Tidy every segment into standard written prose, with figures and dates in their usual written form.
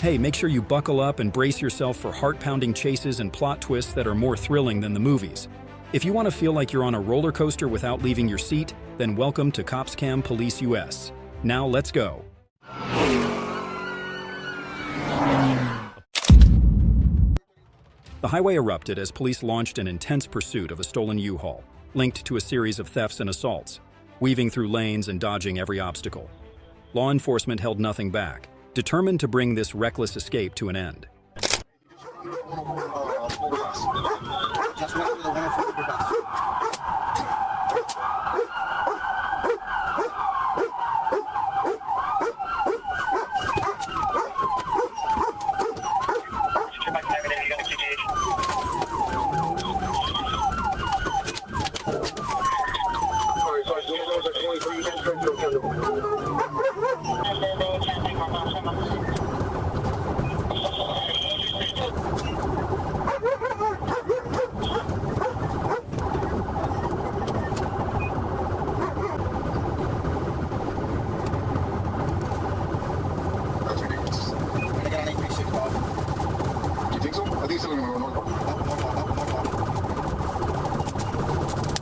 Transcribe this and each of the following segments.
Hey, make sure you buckle up and brace yourself for heart-pounding chases and plot twists that are more thrilling than the movies. If you want to feel like you're on a roller coaster without leaving your seat, then welcome to COPSCAM Police US. Now let's go. The highway erupted as police launched an intense pursuit of a stolen U-Haul, linked to a series of thefts and assaults, weaving through lanes and dodging every obstacle. Law enforcement held nothing back, determined to bring this reckless escape to an end.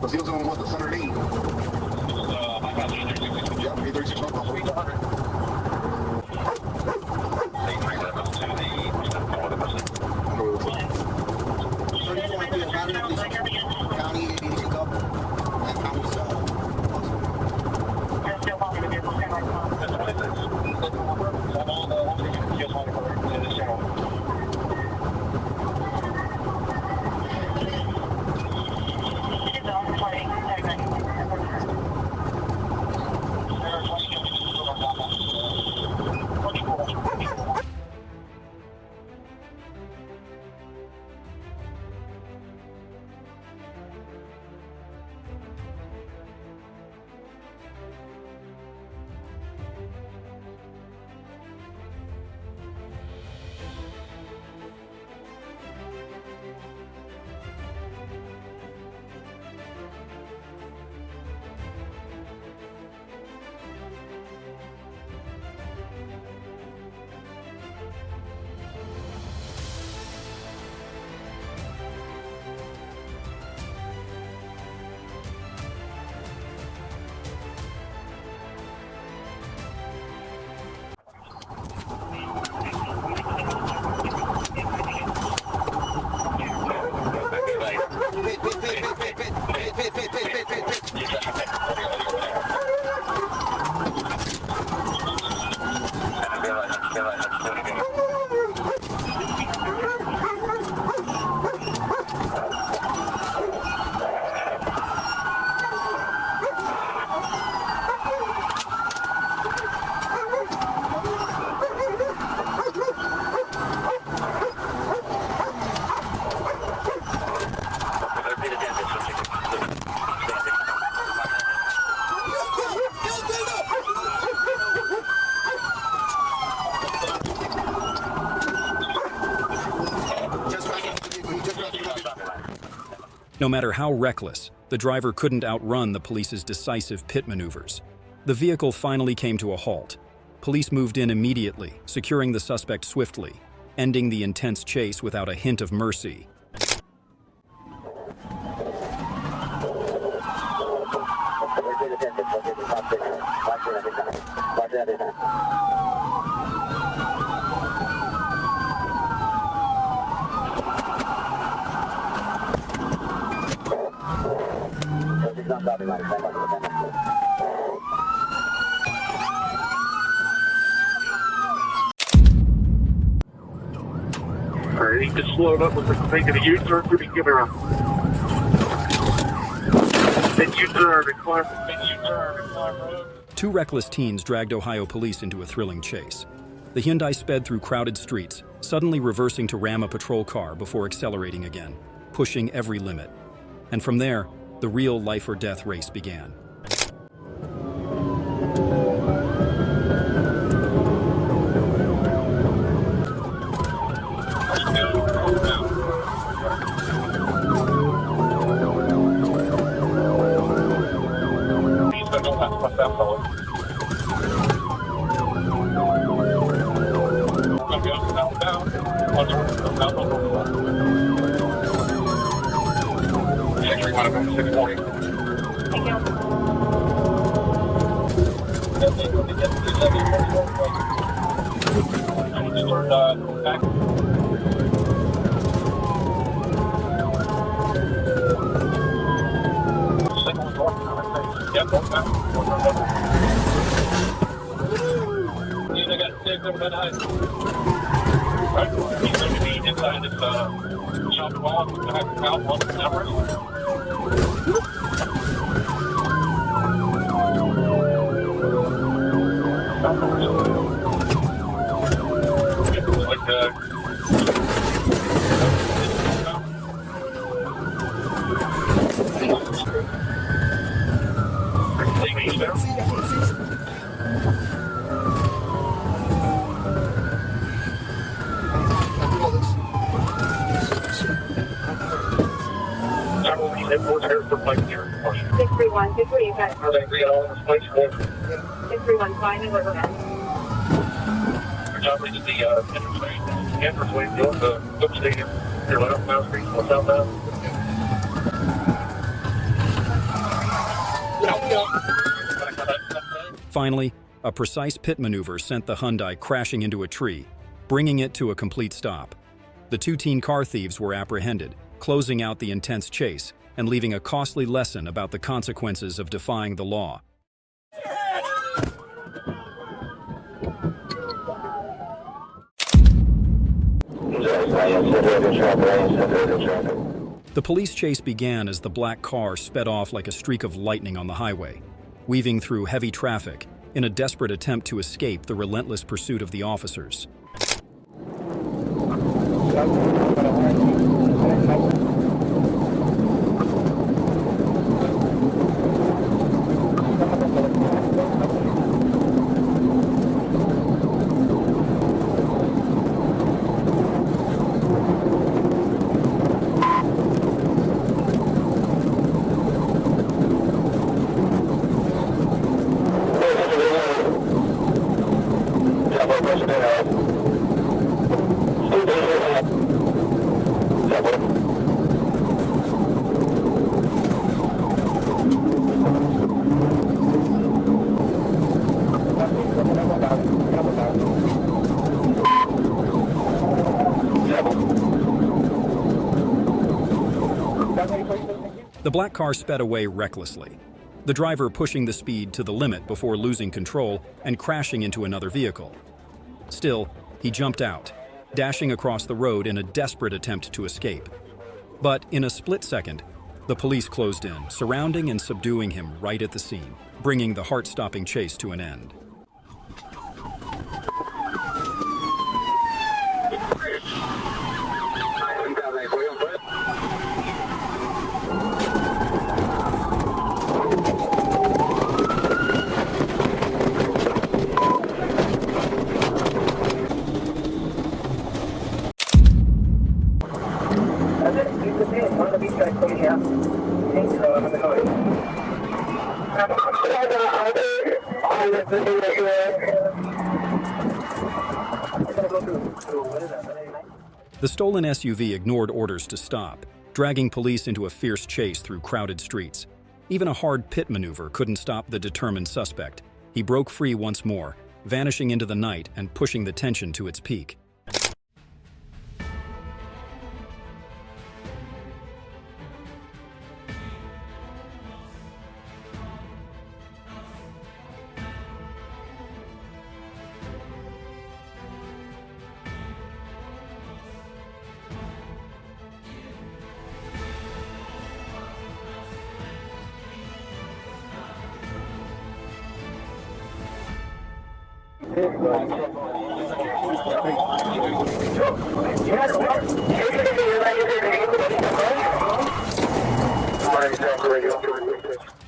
The field zone, what, the center lane? I got you. Yeah, 836 north, 300. So you want to be a county aviation cup? That county's No matter how reckless, the driver couldn't outrun the police's decisive pit maneuvers. The vehicle finally came to a halt. Police moved in immediately, securing the suspect swiftly, ending the intense chase without a hint of mercy. Alright, he just slowed up, looks like he's making a U-turn, pretty give her a big U-turn and climb road. Two reckless teens dragged Ohio police into a thrilling chase. The Hyundai sped through crowded streets, suddenly reversing to ram a patrol car before accelerating again, pushing every limit. And from there, the real life-or-death race began. 640. Thank you. Back. Yeah, both back. You got six over that high. Right. He's going to be inside this shopping mall. He's going to have to count one number. Like Six three one. Six three one. Are they agree all in this place? 6315 and Riverman. Your job is the entrance way to the book stadium. Your left Mouse Street, southbound. Finally, a precise pit maneuver sent the Hyundai crashing into a tree, bringing it to a complete stop. The two teen car thieves were apprehended, closing out the intense chase and leaving a costly lesson about the consequences of defying the law. The police chase began as the black car sped off like a streak of lightning on the highway, weaving through heavy traffic in a desperate attempt to escape the relentless pursuit of the officers. The black car sped away recklessly, the driver pushing the speed to the limit before losing control and crashing into another vehicle. Still, he jumped out, dashing across the road in a desperate attempt to escape. But in a split second, the police closed in, surrounding and subduing him right at the scene, bringing the heart-stopping chase to an end. The stolen SUV ignored orders to stop, dragging police into a fierce chase through crowded streets. Even a hard pit maneuver couldn't stop the determined suspect. He broke free once more, vanishing into the night and pushing the tension to its peak.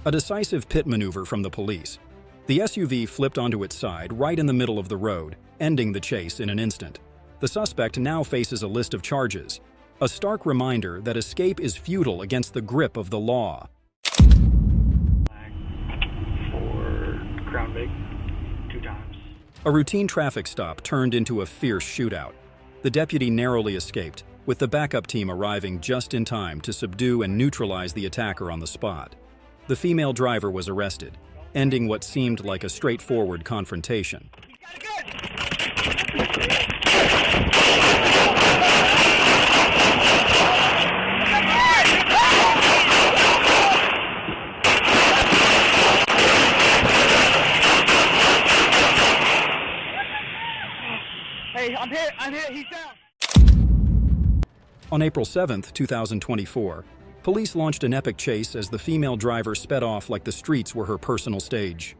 A decisive pit maneuver from the police. The SUV flipped onto its side right in the middle of the road, ending the chase in an instant. The suspect now faces a list of charges, a stark reminder that escape is futile against the grip of the law. For Crown Big, 2 times. A routine traffic stop turned into a fierce shootout. The deputy narrowly escaped, with the backup team arriving just in time to subdue and neutralize the attacker on the spot. The female driver was arrested, ending what seemed like a straightforward confrontation. Hey, I'm hit, he's down. On April 7, 2024, police launched an epic chase as the female driver sped off like the streets were her personal stage.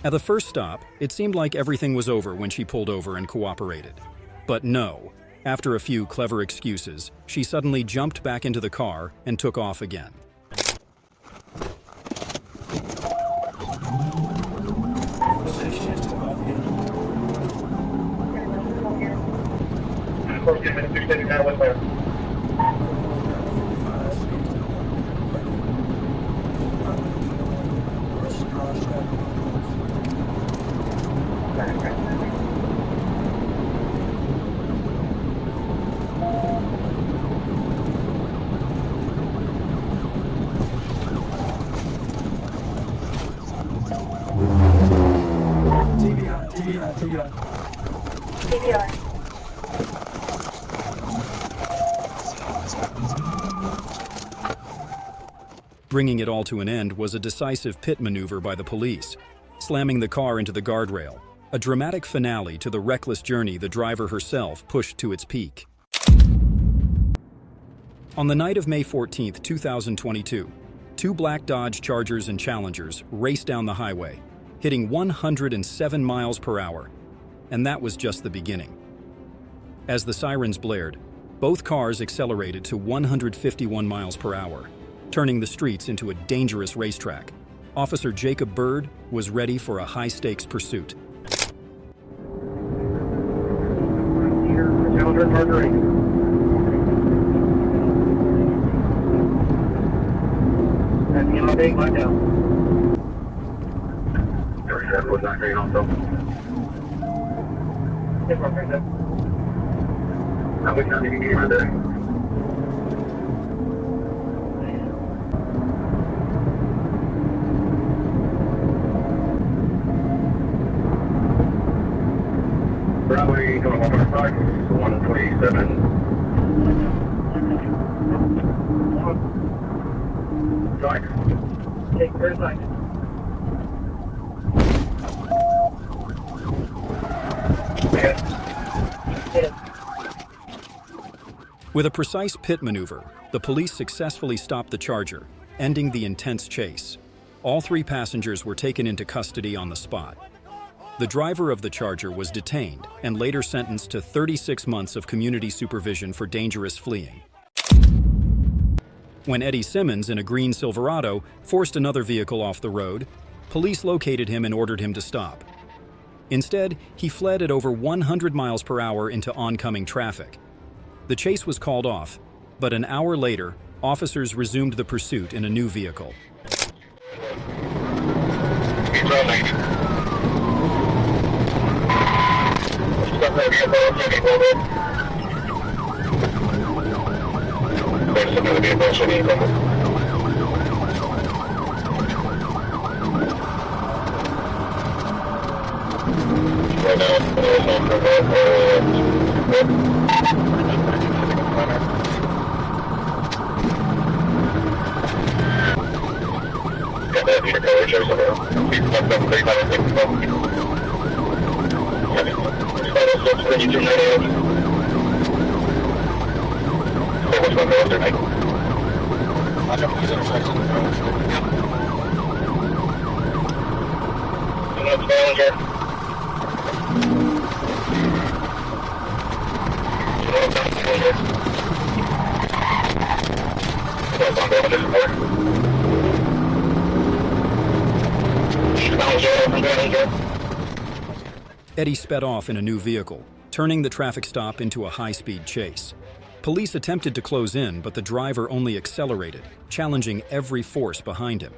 At the first stop, it seemed like everything was over when she pulled over and cooperated. But no, after a few clever excuses, she suddenly jumped back into the car and took off again. CPR. Bringing it all to an end was a decisive pit maneuver by the police, slamming the car into the guardrail, a dramatic finale to the reckless journey the driver herself pushed to its peak. On the night of May 14, 2022, two black Dodge Chargers and Challengers raced down the highway, hitting 107 miles per hour, and that was just the beginning. As the sirens blared, both cars accelerated to 151 miles per hour, turning the streets into a dangerous racetrack. Officer Jacob Bird was ready for a high-stakes pursuit. Challenger Marguerite. And the Amaizing right now. That was not going on, though. Yes, sir. How much time did you get right there? Probably going 105, 127. Side. Take first side. With a precise pit maneuver, the police successfully stopped the Charger, ending the intense chase. All three passengers were taken into custody on the spot. The driver of the Charger was detained and later sentenced to 36 months of community supervision for dangerous fleeing. When Eddie Simmons, in a green Silverado, forced another vehicle off the road, police located him and ordered him to stop. Instead, he fled at over 100 miles per hour into oncoming traffic. The chase was called off, but an hour later, officers resumed the pursuit in a new vehicle. Eddie sped off in a new vehicle, turning the traffic stop into a high-speed chase. Police attempted to close in, but the driver only accelerated, challenging every force behind him.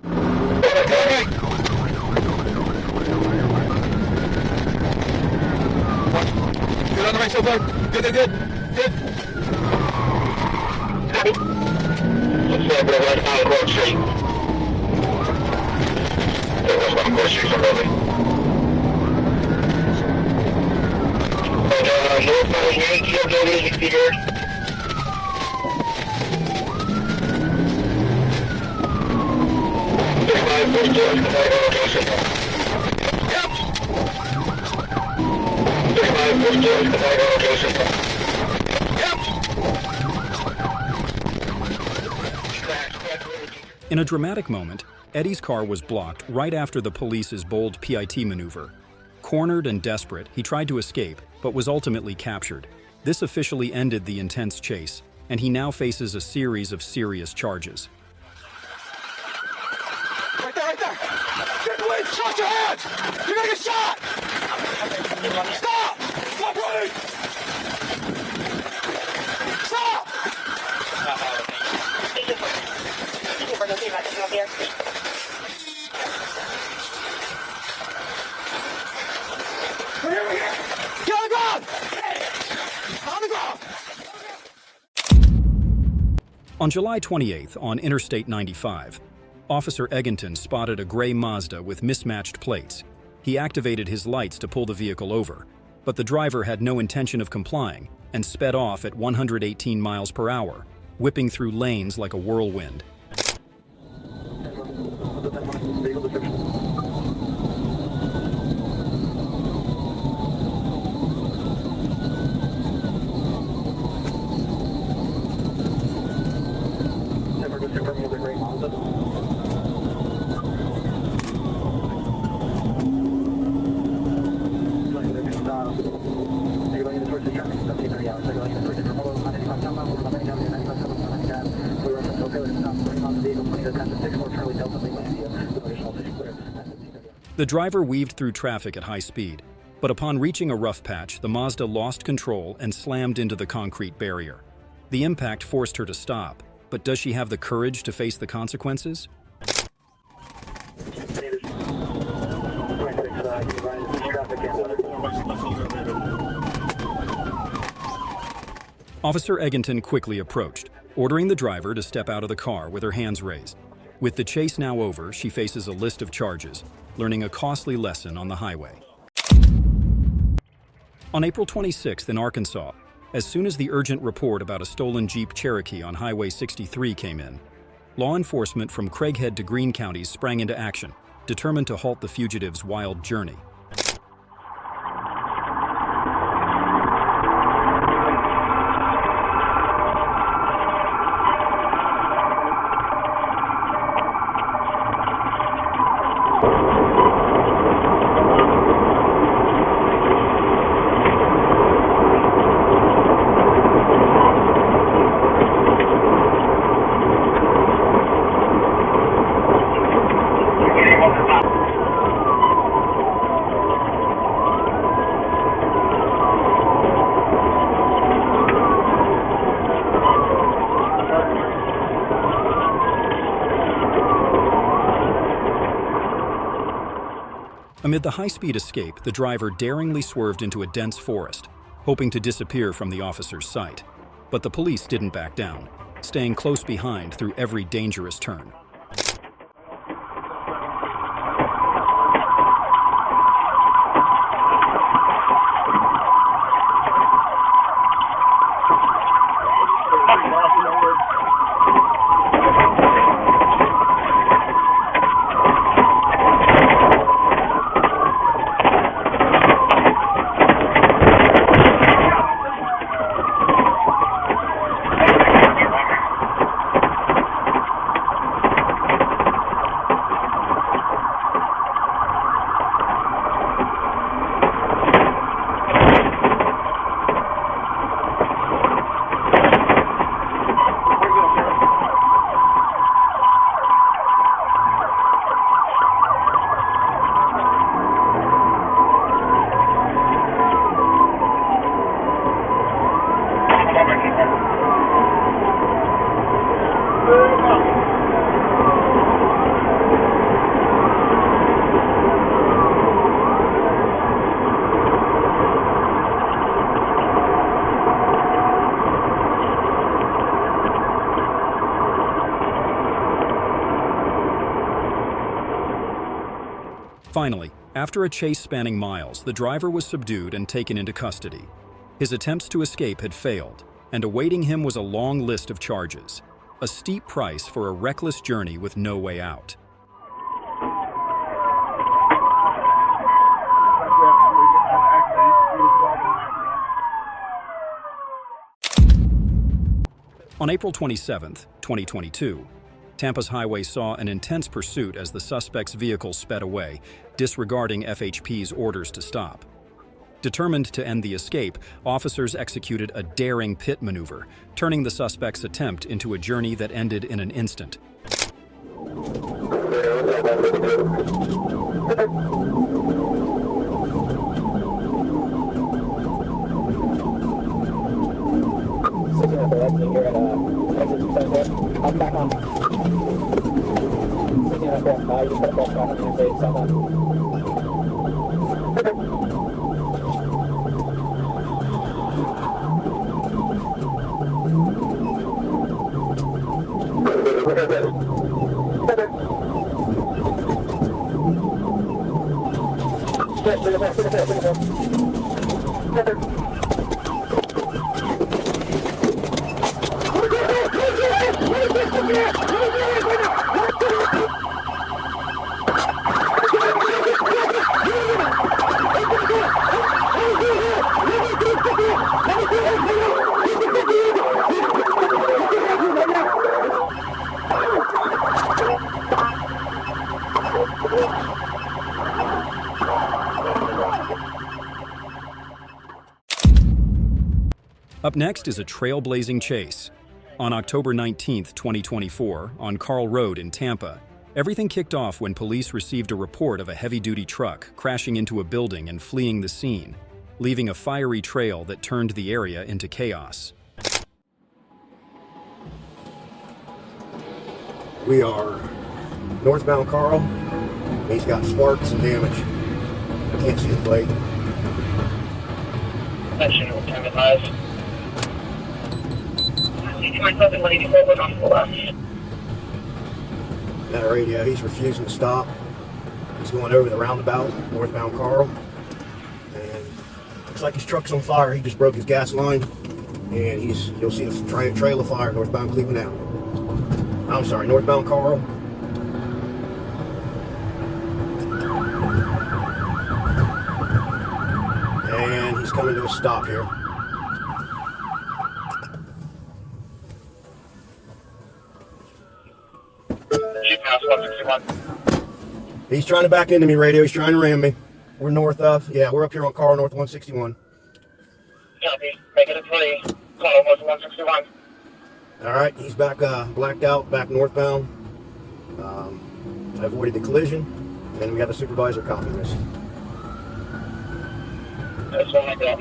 Good on the right so far. Good. Looks like we're right on Court Street. That's on Court Street, somebody. Northbound 8, you have no reason to be here. In a dramatic moment, Eddie's car was blocked right after the police's bold PIT maneuver. Cornered and desperate, he tried to escape, but was ultimately captured. This officially ended the intense chase, and he now faces a series of serious charges. Right there! Get away! Shot your hands! You're gonna get shot! Stop! Stop running! Stop! Get on the ground! On the ground! On July 28th, on Interstate 95, Officer Egginton spotted a gray Mazda with mismatched plates. He activated his lights to pull the vehicle over, but the driver had no intention of complying and sped off at 118 miles per hour, whipping through lanes like a whirlwind. The driver weaved through traffic at high speed, but upon reaching a rough patch, the Mazda lost control and slammed into the concrete barrier. The impact forced her to stop, but does she have the courage to face the consequences? Officer Egginton quickly approached, ordering the driver to step out of the car with her hands raised. With the chase now over, she faces a list of charges, learning a costly lesson on the highway. On April 26th in Arkansas, as soon as the urgent report about a stolen Jeep Cherokee on Highway 63 came in, law enforcement from Craighead to Greene counties sprang into action, determined to halt the fugitive's wild journey. Amid the high-speed escape, the driver daringly swerved into a dense forest, hoping to disappear from the officer's sight. But the police didn't back down, staying close behind through every dangerous turn. Finally, after a chase spanning miles, the driver was subdued and taken into custody. His attempts to escape had failed, and awaiting him was a long list of charges, a steep price for a reckless journey with no way out. On April 27, 2022, Tampa's highway saw an intense pursuit as the suspect's vehicle sped away, disregarding FHP's orders to stop. Determined to end the escape, officers executed a daring pit maneuver, turning the suspect's attempt into a journey that ended in an instant. I'm back on. Up next is a trailblazing chase. On October 19, 2024, on Carl Road in Tampa, everything kicked off when police received a report of a heavy-duty truck crashing into a building and fleeing the scene, leaving a fiery trail that turned the area into chaos. We are northbound Carl. He's got sparks and damage. I can't see the plate. Attention, attendant eyes. That radio, he's refusing to stop. He's going over the roundabout, northbound Carl. And looks like his truck's on fire. He just broke his gas line. And you'll see a trail of fire northbound Cleveland now. I'm sorry, northbound Carl. And he's coming to a stop here. He's trying to back into me, radio. He's trying to ram me. We're north of, we're up here on Carl, north 161. Copy. Make it a 3. Call north 161. All right, he's back, blacked out, back northbound. I avoided the collision, and we got the supervisor copying this. That's one I got.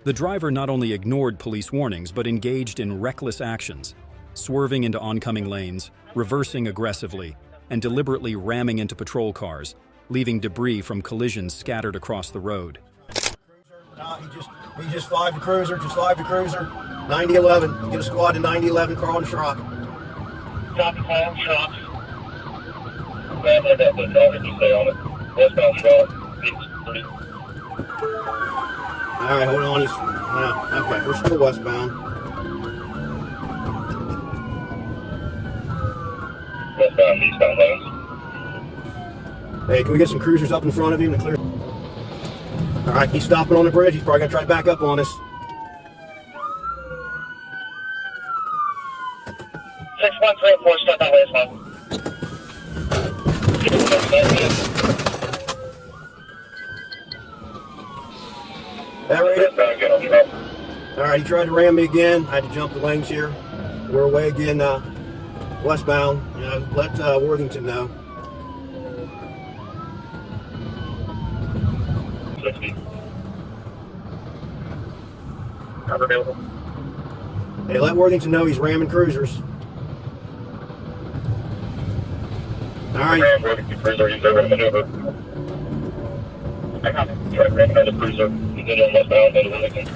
The driver not only ignored police warnings, but engaged in reckless actions, swerving into oncoming lanes, reversing aggressively, and deliberately ramming into patrol cars, leaving debris from collisions scattered across the road. He just 5 to cruiser, 9011. Get a squad to 9011, Carl and Schrock. Copy, Carl and Schrock. That's all you say on it. Westbound Schrock. 3. All right, hold on. Okay, we're still westbound. Westbound, eastbound lanes. Hey, can we get some cruisers up in front of him to clear? All right, he's stopping on the bridge. He's probably gonna try to back up on us. 6134, step that way as well. That radio. All right, he tried to ram me again. I had to jump the lanes here. We're away again, westbound. Let Worthington know. 60. Cover available. Hey, let Worthington know he's ramming cruisers. All right. Ram Worthington cruiser, he's over to maneuver. I got him. Try to ram another cruiser. He's in westbound, into Worthington.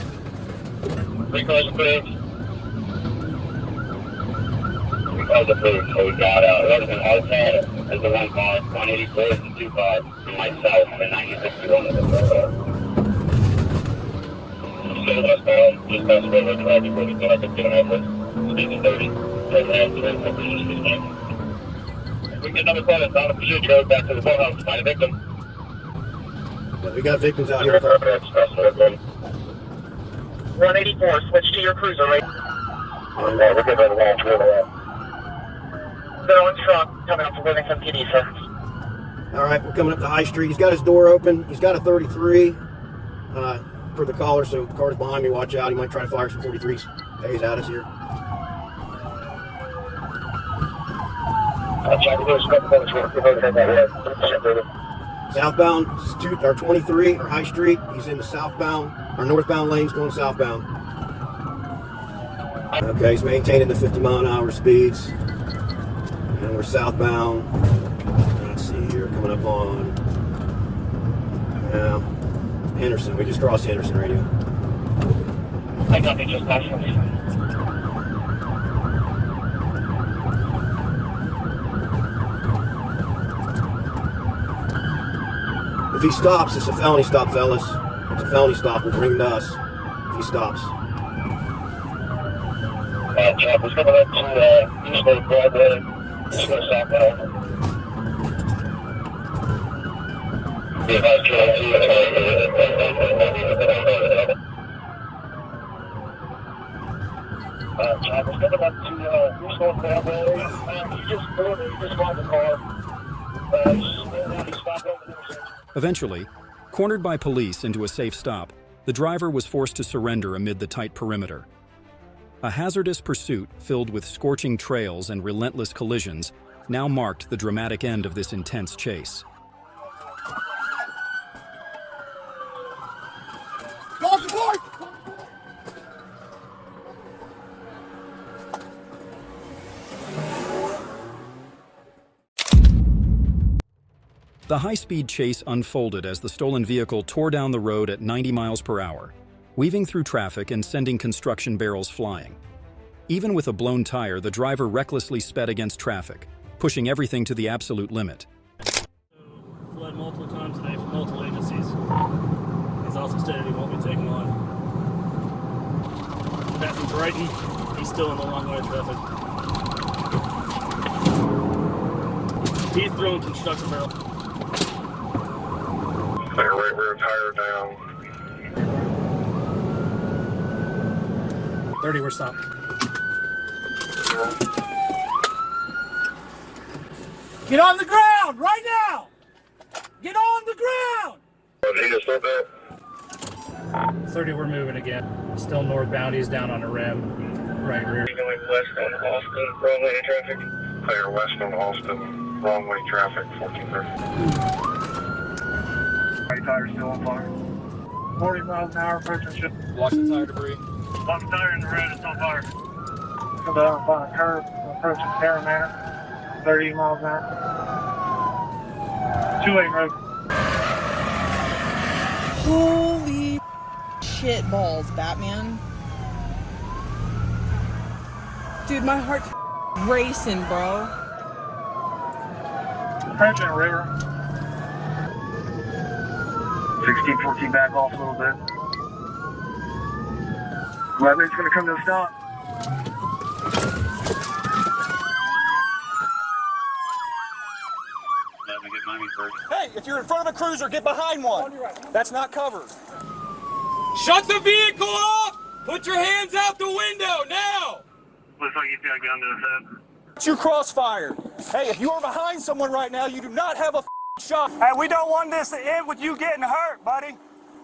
3 cars approved. was approved, so we got that was an Arcade as the one car, 184 is the two car, and myself, and 9061 is the third car. Still westbound, just past the railroad track before we get up at 2.5 speed of 30. If we get another call that's on the pursuit, you go back to the courthouse, find a victim. Yeah, we got victims out here. We're on 84, switch to your cruiser, right? We're getting ready to launch, They're on truck, coming up to Livingston PD, sir. All right, we're coming up the High Street. He's got his door open. He's got a 33 for the caller, so the car's behind me. Watch out. He might try to fire some 43s. Hey, he's at us here. Southbound, 23 or High Street. He's in the southbound or northbound lanes going southbound. Okay, he's maintaining the 50-mile-an-hour speeds. And we're southbound. Let's see here, coming up on Henderson. We just crossed Henderson radio. I got just passed from you. If he stops, it's a felony stop, fellas. It's a felony stop. We'll bring him to us if he stops. Chopper's coming up to East Lake Broadway. Just go southbound. Chopper's coming up to East Lake Broadway. He just bought the car. He stopped over there. Eventually, cornered by police into a safe stop, the driver was forced to surrender amid the tight perimeter. A hazardous pursuit filled with scorching trails and relentless collisions now marked the dramatic end of this intense chase. Dog support! The high-speed chase unfolded as the stolen vehicle tore down the road at 90 miles per hour, weaving through traffic and sending construction barrels flying. Even with a blown tire, the driver recklessly sped against traffic, pushing everything to the absolute limit. Fled multiple times today from multiple agencies. He's also stated he won't be taken on. Passing Brighton, he's still in the long way of traffic. He's throwing construction barrel. Their right rear tire down. 30, we're stopped. Get on the ground right now! Get on the ground! 30, we're moving again. Still northbound, he's down on the rim. Right rear. Going west on Austin, wrong way traffic. Clear west on Austin, wrong way traffic, 1430. Right tire still on fire. 40 miles an hour approaching ship. Watch the tire debris. Lost the tire in the road, it's on fire. Come down on a curve, approaching Terra Manor, 30 miles an hour. Two-lane road. Holy shit balls, Batman. Dude, my heart's racing, bro. Approaching a river. 1614 back off a little bit. Weather's gonna come to a stop. Hey, if you're in front of a cruiser, get behind one. That's not covered. Shut the vehicle off! Put your hands out the window now! Looks like he's got a gun to his head. You crossfired. Hey, if you are behind someone right now, you do not have a shot. Hey, we don't want this to end with you getting hurt, buddy.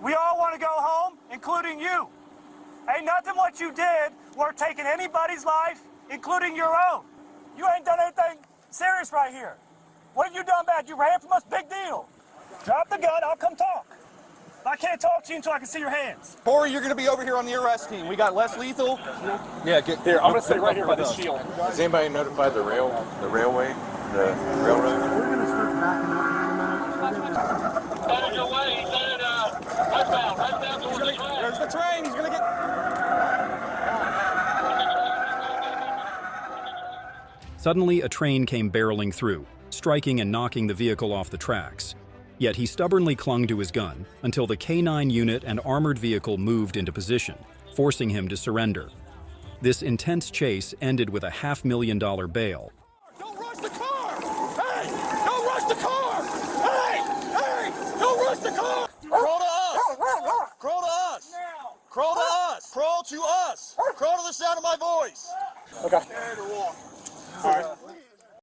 We all want to go home, including you. Ain't nothing what you did worth taking anybody's life, including your own. You ain't done anything serious right here. What have you done bad? You ran from us, big deal. Drop the gun, I'll come talk. I can't talk to you until I can see your hands. Corey, you're going to be over here on the arrest team. We got less lethal. Yeah, get here. I'm going to stay right here by the shield. Has anybody notified the railway, the railroad? We're going to start backing up here in a minute. Headed away, he's headed westbound, right down towards the train. There's the train. He's going to get... Suddenly, a train came barreling through, striking and knocking the vehicle off the tracks. Yet he stubbornly clung to his gun until the K-9 unit and armored vehicle moved into position, forcing him to surrender. This intense chase ended with a $500,000 bail. Don't rush the car! Hey! Don't rush the car! Hey! Hey! Don't rush the car! Crawl to us! Crawl to us! Crawl to us! Crawl to us! Crawl to the sound of my voice! Okay. Stand or walk.